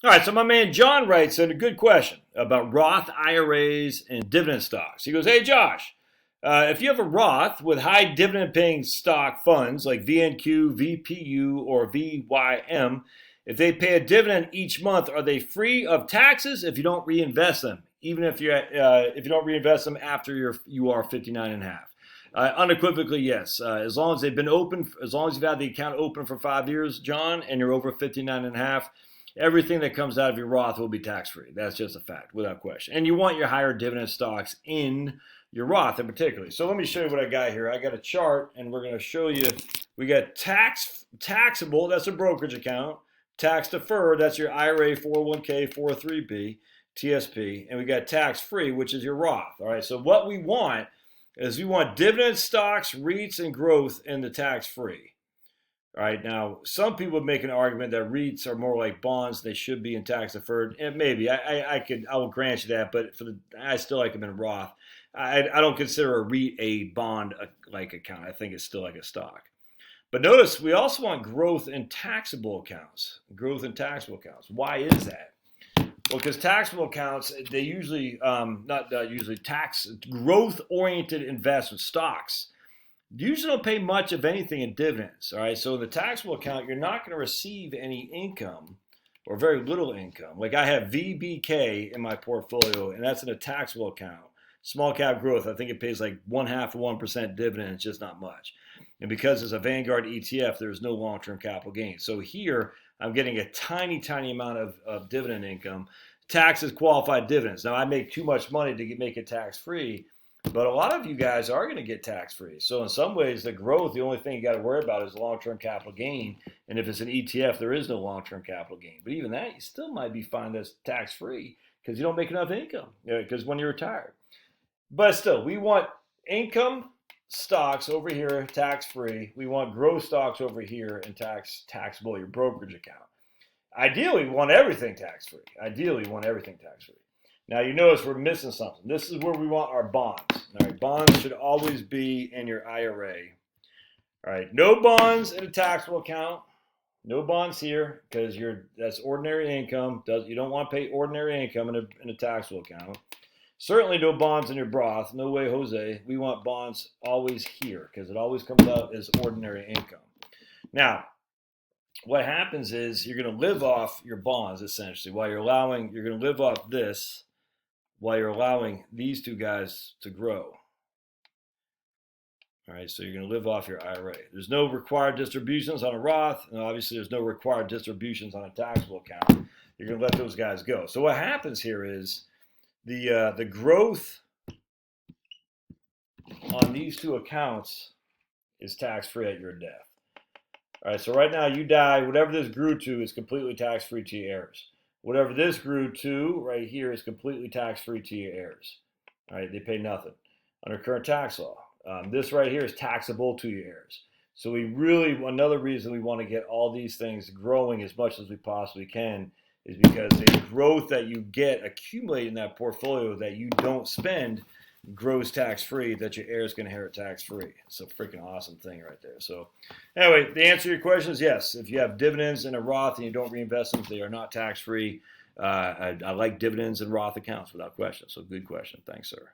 All right, so my man John writes in a good question about Roth IRAs and dividend stocks. He goes, hey, Josh, if you have a Roth with high dividend-paying stock funds like VNQ, VPU, or VYM, if they pay a dividend each month, are they free of taxes if you don't reinvest them, even if you don't reinvest them after you are 59 and a half? Unequivocally, yes. As long as they've been open, as long as you've had the account open for 5 years, John, and you're over 59 and a half, everything that comes out of your Roth will be tax-free. That's just a fact, without question. And you want your higher dividend stocks in your Roth in particular. So let me show you what I got here. I got a chart, and we're going to show you. We got taxable, that's a brokerage account. Tax-deferred, that's your IRA, 401k, 403b, TSP. And we got tax-free, which is your Roth. All right, so what we want is we want dividend stocks, REITs, and growth in the tax-free. All right, now some people would make an argument that REITs are more like bonds; they should be in tax deferred. And maybe I will grant you that, but I still like them in Roth. I don't consider a REIT a bond like account. I think it's still like a stock. But notice we also want growth in taxable accounts. Growth in taxable accounts. Why is that? Well, because taxable accounts, they usually not usually tax growth oriented investment stocks. Usually don't pay much of anything in dividends, all right? So in the taxable account, you're not going to receive any income or very little income. Like I have VBK in my portfolio, and that's in a taxable account. Small cap growth, I think it pays like 0.5% dividend. It's just not much. And because it's a Vanguard ETF, there's no long-term capital gain. So here, I'm getting a tiny, tiny amount of dividend income. Taxes qualified dividends. Now, I make too much money to make it tax-free, but a lot of you guys are going to get tax-free. So in some ways, the growth, the only thing you got to worry about is long-term capital gain. And if it's an ETF, there is no long-term capital gain. But even that, you still might be fine that's tax-free because you don't make enough income because when you're retired. But still, we want income stocks over here, tax-free. We want growth stocks over here and taxable, your brokerage account. Ideally, we want everything tax-free. Now, you notice we're missing something. This is where we want our bonds. All right, bonds should always be in your IRA. All right, no bonds in a taxable account. No bonds here because that's ordinary income. You don't want to pay ordinary income in a taxable account. Certainly no bonds in your Roth. No way, Jose. We want bonds always here because it always comes out as ordinary income. Now, what happens is you're going to live off your bonds essentially while you're going to live off this while you're allowing these two guys to grow. All right, so you're going to live off your IRA. There's no required distributions on a Roth, and obviously there's no required distributions on a taxable account. You're going to let those guys go. So what happens here is the growth on these two accounts is tax-free at your death. All right, so right now you die, whatever this grew to is completely tax-free to your heirs. Whatever this grew to right here is completely tax-free to your heirs. All right, they pay nothing under current tax law. This right here is taxable to your heirs. So another reason we want to get all these things growing as much as we possibly can is because the growth that you get accumulate in that portfolio that you don't spend grows tax-free that your heirs can inherit tax-free. It's a freaking awesome thing right there. So anyway, the answer to your question is yes. If you have dividends in a Roth and you don't reinvest them, they are not tax-free. I like dividends in Roth accounts without question. So good question. Thanks, sir.